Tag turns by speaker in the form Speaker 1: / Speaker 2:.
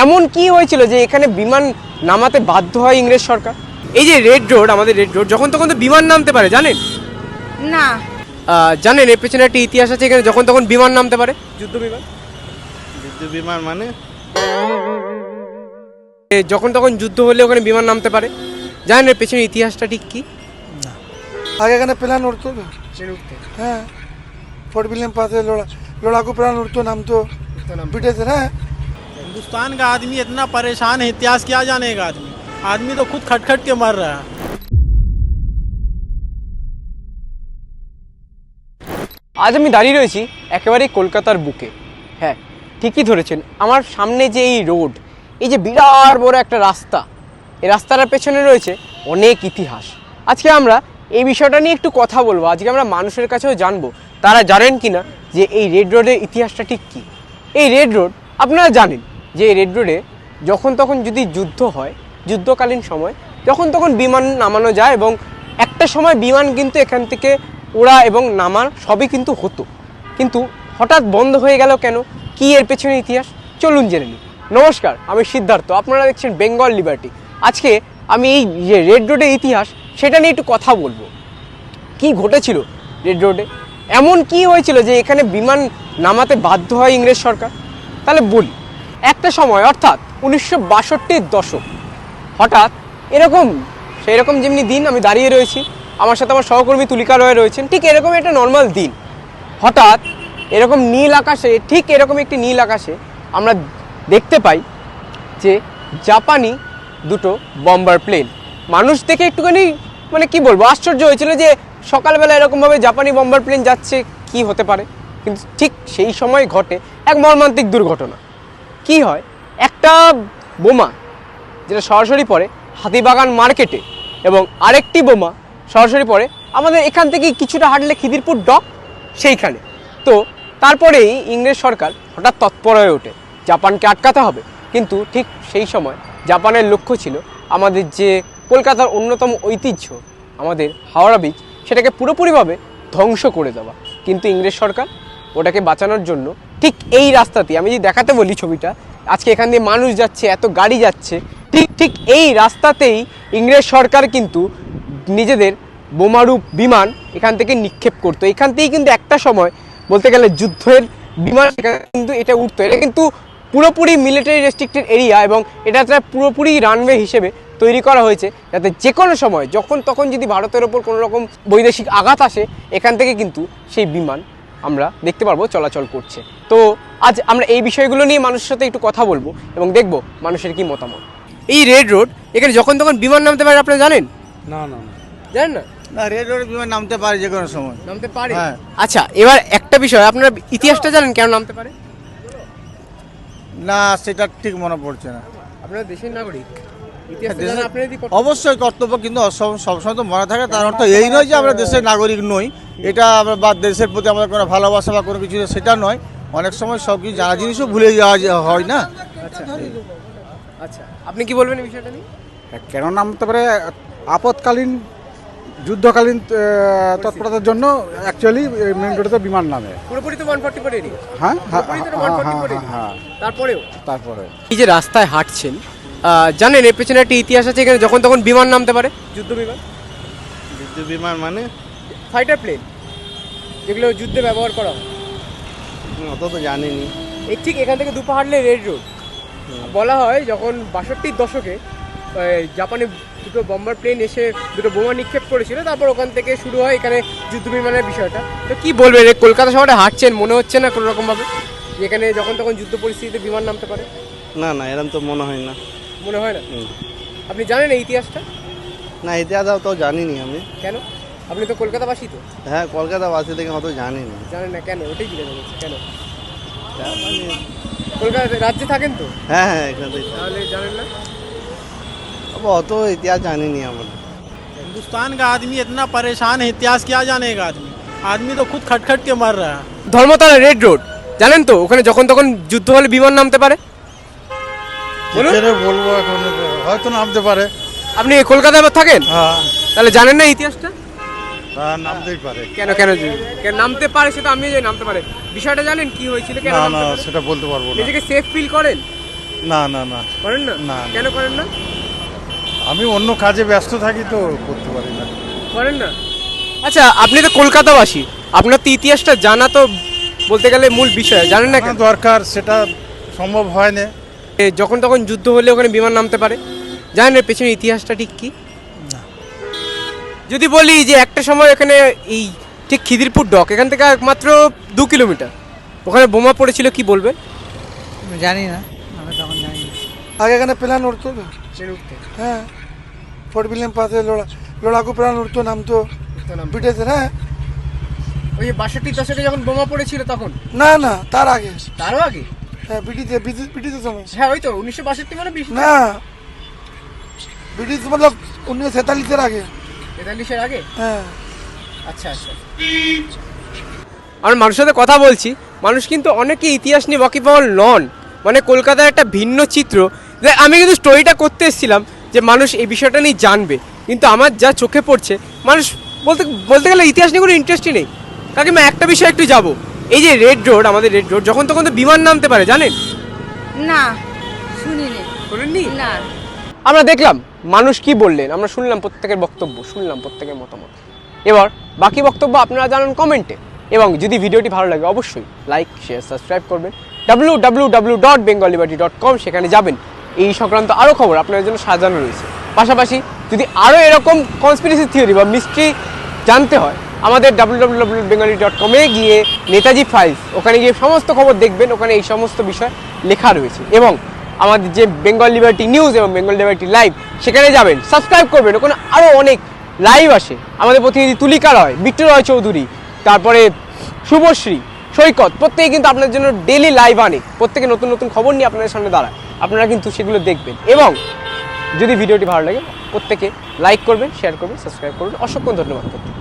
Speaker 1: এমন কি হয়েছিল যে এখানে বিমান নামাতে বাধ্য হয় ইংরেজ সরকার? এই যে রেড রোড, আমাদের রেড রোড, যখন তখন তো বিমান নামতে পারে, জানেন?
Speaker 2: না।
Speaker 1: জানেন এর পেছনে একটা ইতিহাস আছে, এখানে যখন তখন বিমান নামতে পারে, যুদ্ধ বিমান।
Speaker 3: যুদ্ধ বিমান মানে
Speaker 1: যখন তখন যুদ্ধ হলে ওখানে বিমান নামতে পারে, জানেন এর পেছনে ইতিহাসটা ঠিক কি?
Speaker 4: আগে এখানে প্লেন উঠতো তো, হ্যাঁ, ফোর্ট विलियम पास लड़ाकू प्लेन उड़तो नामतो ब्रिटिश है।
Speaker 3: हिंदुस्तान का आदमी इतना परेशान है, इतिहास क्या जानेगा आदमी। आदमी तो खुद खट खट के मर रहा है।
Speaker 1: আজ আমি দাঁড়িয়ে রয়েছি একেবারে কলকাতার বুকে। হ্যাঁ, ঠিকই ধরেছেন, আমার সামনে যে এই রোড, এই যে বিরাট বড় একটা রাস্তা, এই রাস্তাটার পেছনে রয়েছে অনেক ইতিহাস। আজকে আমরা এই বিষয়টা নিয়ে একটু কথা বলবো। আজকে আমরা মানুষের কাছেও জানবো তারা জানেন কি না যে এই রেড রোডের ইতিহাসটা ঠিক কী। এই রেড রোড, আপনারা জানেন যে এই রেড রোডে যখন তখন যদি যুদ্ধ হয়, যুদ্ধকালীন সময় যখন তখন বিমান নামানো যায়, এবং একটা সময় বিমান কিন্তু এখান থেকে ওড়া এবং নামার সবই কিন্তু হতো, কিন্তু হঠাৎ বন্ধ হয়ে গেল কেন? কি এর পেছনে ইতিহাস, চলুন জেনে নিই। নমস্কার, আমি সিদ্ধার্থ, আপনারা দেখছেন বেঙ্গল লিবার্টি। আজকে আমি এই যে রেড রোডের ইতিহাস সেটা নিয়ে একটু কথা বলবো। কি ঘটেছিল রেড রোডে, এমন কি হয়েছিল যে এখানে বিমান নামাতে বাধ্য হয় ইংরেজ সরকার? তাহলে বলি, একটা সময় অর্থাৎ 1962-র দশক, হঠাৎ এরকম সেই রকম যেমনি দিন আমি দাঁড়িয়ে রয়েছি, আমার সাথে আমার সহকর্মী তুলিকা রয় রয়েছেন, ঠিক এরকম একটা নর্মাল দিন, হঠাৎ এরকম নীল আকাশে, ঠিক এরকম একটি নীল আকাশে আমরা দেখতে পাই যে জাপানি দুটো বম্বার প্লেন। মানুষ দেখে একটুখানি মানে কি বলবো, আশ্চর্য হয়েছিল যে সকালবেলা এরকমভাবে জাপানি বম্বার প্লেন যাচ্ছে, কি হতে পারে। কিন্তু ঠিক সেই সময় ঘটে এক মর্মান্তিক দুর্ঘটনা। কি হয়, একটা বোমা যেটা সরাসরি পড়ে হাতিবাগান মার্কেটে, এবং আরেকটি বোমা সরাসরি পড়ে আমাদের এখান থেকে কিছুটা হাঁটলে খিদিরপুর ডক, সেইখানে। তো তারপরেই ইংরেজ সরকার হঠাৎ তৎপর হয়ে ওঠে, জাপানকে আটকাতে হবে। কিন্তু ঠিক সেই সময় জাপানের লক্ষ্য ছিল আমাদের যে কলকাতার অন্যতম ঐতিহ্য, আমাদের হাওড়া ব্রিজ, সেটাকে পুরোপুরিভাবে ধ্বংস করে দেওয়া। কিন্তু ইংরেজ সরকার ওটাকে বাঁচানোর জন্য ঠিক এই রাস্তাতে, আমি যদি দেখাতে বলি ছবিটা, আজকে এখান দিয়ে মানুষ যাচ্ছে, এত গাড়ি যাচ্ছে, ঠিক এই রাস্তাতেই ইংরেজ সরকার কিন্তু নিজেদের বোমারূপ বিমান এখান থেকে নিক্ষেপ করতো। এখান থেকেই কিন্তু একটা সময় বলতে গেলে যুদ্ধের বিমান কিন্তু এটা উঠতো। এটা কিন্তু পুরোপুরি মিলিটারি রেস্ট্রিক্টেড এরিয়া, এবং এটা পুরোপুরি রানওয়ে হিসেবে তৈরি করা হয়েছে, যাতে যে কোনো সময় যখন তখন যদি ভারতের ওপর কোনো রকম বৈদেশিক আঘাত আসে, এখান থেকে কিন্তু সেই বিমান আমরা দেখতে পারবো চলাচল করছে। তো আজ আমরা এই বিষয়গুলো নিয়ে মানুষের সাথে একটু কথা বলবো এবং দেখবো মানুষের কি মতামত। এই রেড রোড, এখানে যখন তখন বিমান নামতে পারে, আপনারা জানেন?
Speaker 4: না না
Speaker 1: জানেন না?
Speaker 3: না, রেড রোডে বিমান নামতে পারে যে কোনো সময়।
Speaker 1: নামতে পারে?
Speaker 3: হ্যাঁ।
Speaker 1: আচ্ছা, এবার একটা বিষয়, আপনারা ইতিহাসটা জানেন কেন নামতে পারে?
Speaker 3: না, সেটা ঠিক মনে পড়ছে না।
Speaker 1: আপনারা দেশের নাগরিক, ইতিহাসটা জানা আপনাদের
Speaker 3: অবশ্যই কর্তব্য, কিন্তু সবসময় তো মনে থাকে। তার অর্থ এই নয় যে আমরা দেশের নাগরিক নই, এটা আমরা বা দেশের প্রতি আমাদের কোনো ভালোবাসা বা কোনো কিছু সেটা নয়। অনেক সময় সব কিছু জানা জিনিসও ভুলে যাওয়া হয় না।
Speaker 1: আচ্ছা আচ্ছা, আপনি কি বলবেন এই বিষয়টা নিয়ে?
Speaker 5: কেন নামতে পারে, আপৎকালীন যুদ্ধকালীন তৎপরতার জন্য অ্যাকচুয়ালি মেন রোডে তো বিমান নামে।
Speaker 1: পুরোপুরি তো 144 এরিয়া।
Speaker 5: হ্যাঁ হ্যাঁ
Speaker 1: পুরোপুরি তো 144 এরিয়া।
Speaker 5: হ্যাঁ,
Speaker 1: তারপরেও
Speaker 5: তারপরে
Speaker 1: এই যে রাস্তায় হাঁটছেন, জানেন এর পেছনে একটা ইতিহাস আছে, এখানে যখন তখন বিমান নামতে পারে, যুদ্ধ বিমান।
Speaker 3: যুদ্ধ বিমান মানে
Speaker 1: ফাইটার প্লেন, যেগুলো যুদ্ধে ব্যবহার করা হয়।
Speaker 3: অত তো জানিনি।
Speaker 1: এই ঠিক এখান থেকে দুপা হাঁটলে রেড রোড। বলা হয় যখন 62-র দশকে জাপানে দুটো বম্বার প্লেন এসে দুটো বোমা নিক্ষেপ করেছিল, তারপর ওখান থেকে শুরু হয় এখানে যুদ্ধ বিমানের বিষয়টা। তো কি বলবেন, কলকাতা শহরে হাঁটছেন, মনে হচ্ছে না কোনো রকমভাবে যেখানে যখন তখন যুদ্ধ পরিস্থিতিতে বিমান নামতে পারে?
Speaker 3: না না, এরকম তো মনে হয় না।
Speaker 1: মনে হয় না? আপনি জানেন এই ইতিহাসটা?
Speaker 3: না, ইতিহাস তো জানিনি আমি।
Speaker 1: কেন? আপনি তো কলকাতাবাসী তো।
Speaker 3: হ্যাঁ, কলকাতাবাসী থেকে অত জানিনি।
Speaker 1: জানেন না কেন? ওটাই জিজ্ঞাসা করছি, কেন? কলকাতা রাজ্যে থাকেন তো?
Speaker 3: হ্যাঁ হ্যাঁ, এখান থেকে।
Speaker 1: তাহলে জানেন না?
Speaker 3: अब অত ইতিহাস জানিনি আমরা।
Speaker 6: हिंदुस्तान का आदमी इतना परेशान है, इतिहास क्या जानेगा आदमी। आदमी तो खुद खट खट के मर रहा है।
Speaker 1: ধর্মতলা রেড রোড, জানেন তো ওখানে যখন তখন যুদ্ধ হলে বিমান নামতে পারে? বলুন।
Speaker 4: বলবো এখন, হয়তো নামতে পারে।
Speaker 1: আপনি কলকাতায় থাকেন?
Speaker 4: হ্যাঁ,
Speaker 1: তাহলে জানেন না ইতিহাসটা?
Speaker 4: নামতেই পারে।
Speaker 1: কেন কেন কেন নামতে পারে সেটা আমি যে নামতে পারে বিষয়টা জানেন কি হয়েছিল, কেন
Speaker 4: না
Speaker 1: নামতে
Speaker 4: না,
Speaker 1: পারে?
Speaker 4: সেটা বলতে পারবো না।
Speaker 1: নিজেকে সেফ ফিল করেন?
Speaker 2: না না না
Speaker 1: করেন না?
Speaker 2: না, না।
Speaker 1: কেন করেন না?
Speaker 2: আমি অন্য কাজে ব্যস্ত থাকি তো করতে পারি না।
Speaker 1: করেন না? আচ্ছা, আপনি তো কলকাতাবাসী, আপনার তো ইতিহাসটা জানা তো বলতে গেলে মূল বিষয়, জানেন না কেন?
Speaker 2: দরকার, সেটা সম্ভব হয় না।
Speaker 1: যখন তখন যুদ্ধ হলে ওখানে বিমান নামতে পারে, জানেন এর পেছনে ইতিহাসটা ঠিক কি? যদি বলি যে একটা সময় এখানে এই ঠিক খিদিরপুর ডক, এখান থেকে মাত্র 2 কিলোমিটার, ওখানে বোমা পড়েছিল, কি বলবেন?
Speaker 7: জানি না, আমি তখন জানি না।
Speaker 4: आगे कहने प्लान उड़ते तो हाँ फोर्ट विलियम पास लड़ाकू प्लान उड़तो नाम तो बिटे थे ना
Speaker 1: ওই 62 যখন বোমা পড়েছিল তখন?
Speaker 4: ना ना तार आगे
Speaker 1: তারও আগে?
Speaker 4: हाँ बिटी थे समय
Speaker 1: হ্যাঁ, ওই তো 1962 মানে 20
Speaker 4: ना बिटी मतलब 1947 आगे
Speaker 1: 43 এর আগে।
Speaker 4: हाँ
Speaker 1: আচ্ছা আচ্ছা, আমরা মানুষের সাথে কথা বলছি, মানুষ কিন্তু অনেকে ইতিহাস নিয়ে ওয়াকিবহাল নন, মানে কলকাতার একটা ভিন্ন চিত্র। যে আমি কিন্তু স্টোরিটা করতে এসেছিলাম যে মানুষ এই বিষয়টা নিয়ে জানবে, কিন্তু আমার যা চোখে পড়ছে মানুষ বলতে বলতে গেলে ইতিহাস নিয়ে কোনো ইন্টারেস্টই নেই। কাকিমা, একটা বিষয় একটু যাবো, এই যে রেড রোড, আমাদের রেড রোড, যখন তখন তো বিমান নামতে পারে, জানেন?
Speaker 8: না শুনিনি
Speaker 1: শোনেননি?
Speaker 8: না
Speaker 1: আমরা দেখলাম মানুষ কি বললেন, আমরা শুনলাম প্রত্যেকের বক্তব্য, শুনলাম প্রত্যেকের মতামত। এবার বাকি বক্তব্য আপনারা জানান কমেন্টে, এবং যদি ভিডিওটি ভালো লাগে অবশ্যই লাইক, শেয়ার, সাবস্ক্রাইব করবেন। www.bengalliberty.com, সেখানে যাবেন, এই সংক্রান্ত আরও খবর আপনাদের জন্য সাজানো রয়েছে। পাশাপাশি যদি আরও এরকম কনস্পিরেসি থিওরি বা মিস্ট্রি জানতে হয়, আমাদের www.bengali.com এ গিয়ে নেতাজি ফাইলস, ওখানে গিয়ে সমস্ত খবর দেখবেন, ওখানে এই সমস্ত বিষয় লেখা রয়েছে। এবং আমাদের যে বেঙ্গল লিবার্টি নিউজ এবং বেঙ্গল লিবার্টি লাইভ, সেখানে যাবেন, সাবস্ক্রাইব করবেন, ওখানে আরও অনেক লাইভ আসে। আমাদের প্রতিনিধি তুলিকা রয়, বিট্টু রয় চৌধুরী, তারপরে শুভশ্রী, সৈকত, প্রত্যেকে কিন্তু আপনাদের জন্য ডেলি লাইভ আনে, প্রত্যেকে নতুন নতুন খবর নিয়ে আপনাদের সামনে দাঁড়ায়, আপনারা কিন্তু সেগুলো দেখবেন। এবং যদি ভিডিওটি ভালো লাগে প্রত্যেকে লাইক করবেন, শেয়ার করবেন, সাবস্ক্রাইব করবেন। অসংখ্য ধন্যবাদ প্রত্যেকে।